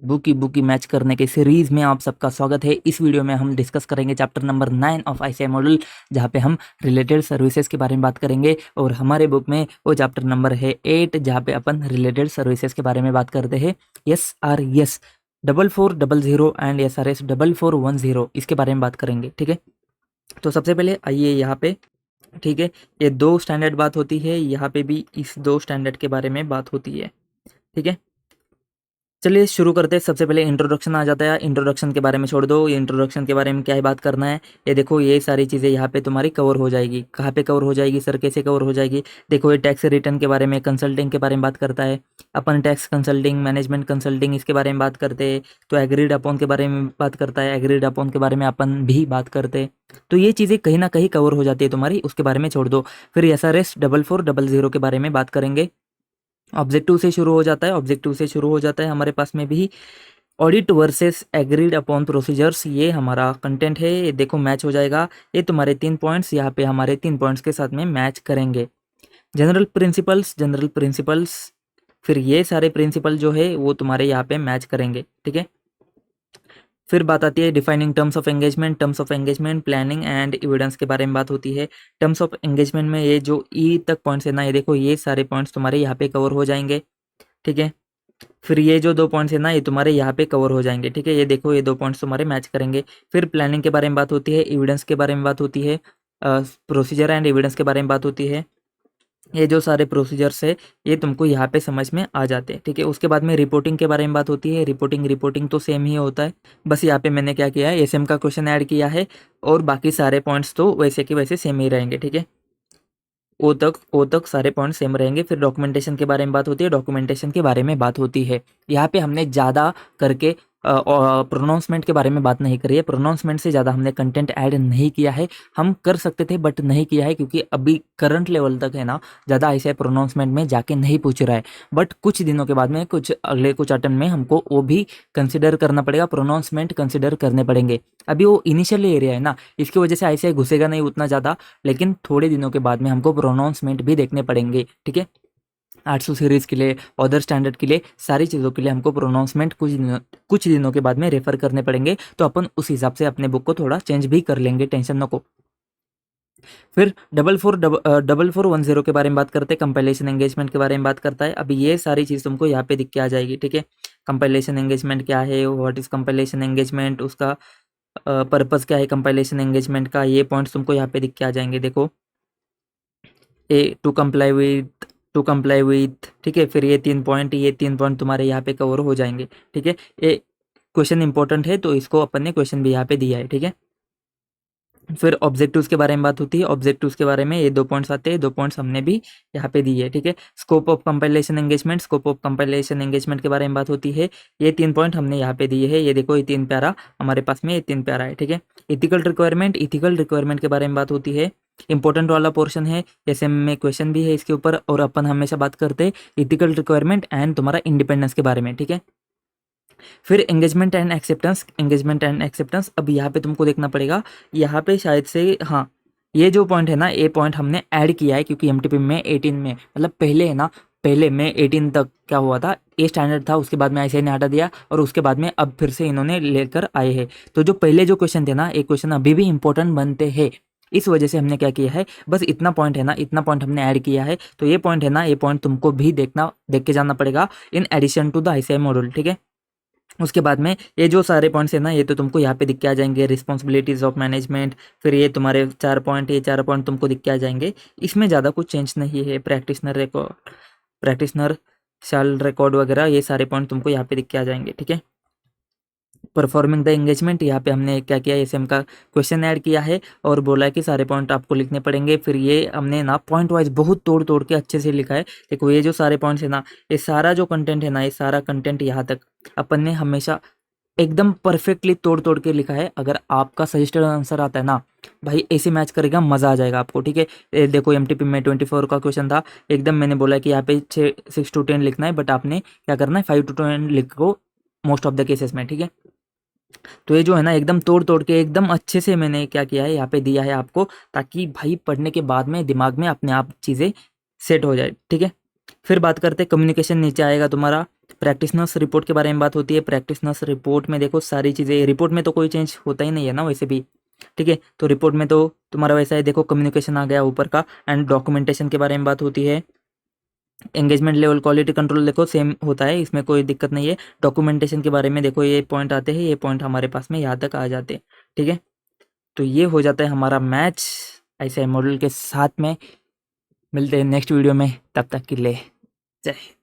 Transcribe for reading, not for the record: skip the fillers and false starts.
Bookie match करने के series में आप सबका स्वागत है। इस वीडियो में हम डिस्कस करेंगे chapter number 9 of ICI model, जहाँ पे हम रिलेटेड सर्विसेज के बारे में बात करेंगे। और हमारे बुक में वो चैप्टर नंबर है 8, जहाँ पे अपन रिलेटेड सर्विसेज के बारे में बात करते हैं। SRS 4400 एंड SRS 4410 इसके बारे में बात करेंगे। ठीक है, तो सबसे पहले आइए यहाँ पे, ठीक है, ये 2 स्टैंडर्ड बात होती है, यहाँ पे भी इस 2 स्टैंडर्ड के बारे में बात होती है। ठीक है, चलिए शुरू करते हैं। सबसे पहले इंट्रोडक्शन आ जाता है। इंट्रोडक्शन के बारे में छोड़ दो, ये इंट्रोडक्शन के बारे में क्या ही बात करना है। ये देखो, ये सारी चीज़ें यहाँ पे तुम्हारी कवर हो जाएगी। कहाँ पे कवर हो जाएगी सर, कैसे कवर हो जाएगी? देखो, ये टैक्स रिटर्न के बारे में, कंसल्टिंग के बारे में बात करता है। अपन टैक्स कंसल्टिंग, मैनेजमेंट कंसल्टिंग, इसके बारे में बात करते हैं। तो एग्रीड अपॉन के बारे में बात करता है, एग्रीड अपॉन के बारे में अपन भी बात करते हैं। तो ये चीज़ें कहीं ना कहीं कवर हो जाती है तुम्हारी, उसके बारे में छोड़ दो। फिर SRS 4400 के बारे में बात करेंगे। ऑब्जेक्टिव से शुरू हो जाता है, ऑब्जेक्टिव से शुरू हो जाता है हमारे पास में भी। Audit versus agreed upon procedures, ये हमारा कंटेंट है। ये देखो मैच हो जाएगा। ये तुम्हारे 3 पॉइंट्स यहाँ पे हमारे 3 पॉइंट्स के साथ में मैच करेंगे। जनरल प्रिंसिपल्स, जनरल प्रिंसिपल्स, फिर ये सारे प्रिंसिपल जो है वो तुम्हारे यहाँ पे मैच करेंगे। ठीक है, फिर बात आती है defining terms of engagement. Terms of engagement, planning and evidence के बारे में बात होती है। टर्म्स ऑफ एंगेजमेंट में ये जो ई तक पॉइंट्स है ना, ये देखो, ये सारे पॉइंट्स तुम्हारे यहाँ पे कवर हो जाएंगे। ठीक है, फिर ये जो 2 पॉइंट्स है ना, ये तुम्हारे यहाँ पे कवर हो जाएंगे। ठीक है, ये देखो, ये 2 पॉइंट्स तुम्हारे मैच करेंगे। फिर प्लानिंग के बारे में बात होती है, एविडेंस के बारे में बात होती है, प्रोसीजर एंड एविडेंस के बारे में बात होती है। ये जो सारे प्रोसीजर्स है ये तुमको यहाँ पे समझ में आ जाते हैं। ठीक है, उसके बाद में रिपोर्टिंग के बारे में बात होती है। रिपोर्टिंग तो सेम ही होता है, बस यहाँ पे मैंने क्या किया है, एसएम का क्वेश्चन ऐड किया है, और बाकी सारे पॉइंट्स तो वैसे के वैसे सेम ही रहेंगे। ठीक है, ओ तक सारे पॉइंट सेम रहेंगे। फिर डॉक्यूमेंटेशन के बारे में बात होती है, डॉक्यूमेंटेशन के बारे में बात होती है। यहाँ पे हमने ज़्यादा करके प्रोनाउंसमेंट के बारे में बात नहीं करी है। प्रोनाउंसमेंट से ज़्यादा हमने कंटेंट ऐड नहीं किया है। हम कर सकते थे बट नहीं किया है, क्योंकि अभी करंट लेवल तक है ना, ज़्यादा ऐसे प्रोनाउंसमेंट में जाके नहीं पूछ रहा है। बट कुछ दिनों के बाद में, कुछ अगले कुछ अटेम्प्ट में हमको वो भी कंसिडर करना पड़ेगा, प्रोनाउंसमेंट कंसिडर करने पड़ेंगे। अभी वो इनिशियल एरिया है ना, इसकी वजह से ऐसे घुसेगा नहीं उतना ज़्यादा, लेकिन थोड़े दिनों के बाद में हमको प्रोनाउंसमेंट भी देखने पड़ेंगे। ठीक है, 800 सीरीज़ के लिए, अदर स्टैंडर्ड के लिए, सारी चीज़ों के लिए हमको प्रोनाउंसमेंट कुछ दिनों के बाद में रेफर करने पड़ेंगे। तो अपन उस हिसाब से अपने बुक को थोड़ा चेंज भी कर लेंगे, टेंशन न को। फिर 4410 के बारे में बात करते हैं। कंपाइलेशन एंगेजमेंट के बारे में बात करता है। अभी ये सारी चीज़ तुमको यहाँ पे दिख के आ जाएगी। ठीक है, कंपाइलेशन एंगेजमेंट क्या है, व्हाट इज़ कंपाइलेशन एंगेजमेंट, उसका पर्पज़ क्या है कंपाइलेशन एंगेजमेंट का, ये पॉइंट्स तुमको यहाँ पे दिख के आ जाएंगे। देखो, टू कंप्लाई विथ, ठीक है, फिर ये 3 पॉइंट तुम्हारे यहाँ पे कवर हो जाएंगे। ठीक है, ये क्वेश्चन इंपॉर्टेंट है, तो इसको अपन ने क्वेश्चन भी यहाँ पे दिया है। ठीक है, फिर ऑब्जेक्टिव्स के बारे में बात होती है। ऑब्जेक्टिव्स के बारे में ये 2 पॉइंट्स आते हैं, 2 पॉइंट्स हमने भी यहाँ पे दिए है। ठीक है, scope of compilation engagement, scope of compilation engagement के बारे में बात होती है। ये 3 पॉइंट हमने यहाँ पे दिए है। ये देखो, ये 3 प्यारा हमारे पास में, ये 3 प्यारा है। ठीक है, इथिकल रिक्वायरमेंट के बारे में बात होती है। इंपॉर्टेंट वाला पोर्शन है, जैसे में क्वेश्चन भी है इसके ऊपर, और अपन हमेशा बात करते हैं इथिकल रिक्वायरमेंट एंड तुम्हारा इंडिपेंडेंस के बारे में। ठीक है, फिर एंगेजमेंट एंड एक्सेप्टेंस। अब यहाँ पे तुमको देखना पड़ेगा, यहाँ पे शायद से, हाँ, ये जो पॉइंट है ना, ये पॉइंट हमने ऐड किया है, क्योंकि एमटीपी में 18 में, मतलब पहले है ना, पहले में 18 तक क्या हुआ था, ये स्टैंडर्ड था, उसके बाद में ऐसे ने हटा दिया, और उसके बाद में अब फिर से इन्होंने लेकर आए हैं। तो जो पहले जो क्वेश्चन थे ना, एक क्वेश्चन अभी भी इंपॉर्टेंट बनते हैं, इस वजह से हमने क्या किया है, बस इतना पॉइंट है ना, इतना पॉइंट हमने ऐड किया है। तो ये पॉइंट है ना, ये पॉइंट तुमको भी देख के जाना पड़ेगा, in addition to the ICI module. ठीक है, उसके बाद में ये जो सारे पॉइंट्स है ना, ये तो तुमको यहाँ पे दिख के आ जाएंगे, रिस्पॉन्सिबिलिटीज ऑफ मैनेजमेंट। फिर ये तुम्हारे 4 पॉइंट, ये 4 पॉइंट तुमको दिख के आ जाएंगे। इसमें ज़्यादा कुछ चेंज नहीं है। प्रैक्टिशनर शैल रिकॉर्ड वगैरह, ये सारे पॉइंट तुमको यहाँ पे दिख के आ जाएंगे। ठीक है, परफॉर्मिंग द एंगेजमेंट, यहाँ पे हमने क्या किया, एसएम का क्वेश्चन ऐड किया है, और बोला है कि सारे पॉइंट आपको लिखने पड़ेंगे। फिर ये हमने ना पॉइंट वाइज बहुत तोड़ तोड़ के अच्छे से लिखा है। देखो, ये जो सारे पॉइंट्स है ना, ये सारा जो कंटेंट है ना, ये सारा कंटेंट यहाँ तक अपन ने हमेशा एकदम परफेक्टली तोड़ तोड़ के लिखा है। अगर आपका सजेस्टेड आंसर आता है ना भाई, ऐसे मैच करेगा, मज़ा आ जाएगा आपको। ठीक है, ये देखो, एमटीपी में 24 का क्वेश्चन था, एकदम मैंने बोला कि यहाँ पे 6 to 10 लिखना है, बट आपने क्या करना है, 5 to 10 लिखो मोस्ट ऑफ द केसेस में। ठीक है, तो ये जो है ना, एकदम तोड़ तोड़ के एकदम अच्छे से मैंने क्या किया है, यहाँ पे दिया है आपको, ताकि भाई पढ़ने के बाद में दिमाग में अपने आप चीज़ें सेट हो जाए। ठीक है, फिर बात करते हैं कम्युनिकेशन, नीचे आएगा तुम्हारा प्रैक्टिशनर्स रिपोर्ट के बारे में बात होती है। प्रैक्टिशनर्स रिपोर्ट में देखो सारी चीज़ें, रिपोर्ट में तो कोई चेंज होता ही नहीं है ना वैसे भी, ठीक है। तो रिपोर्ट में तो तुम्हारा वैसा है, देखो कम्युनिकेशन आ गया ऊपर का, एंड डॉक्यूमेंटेशन के बारे में बात होती है। एंगेजमेंट लेवल, क्वालिटी कंट्रोल देखो सेम होता है, इसमें कोई दिक्कत नहीं है। डॉक्यूमेंटेशन के बारे में देखो ये पॉइंट आते हैं, ये पॉइंट हमारे पास में यहाँ तक आ जाते हैं, ठीक है। तो ये हो जाता है हमारा मैच ऐसे मॉडल के साथ में। मिलते हैं नेक्स्ट वीडियो में, तब तक के लिए जय हिंद।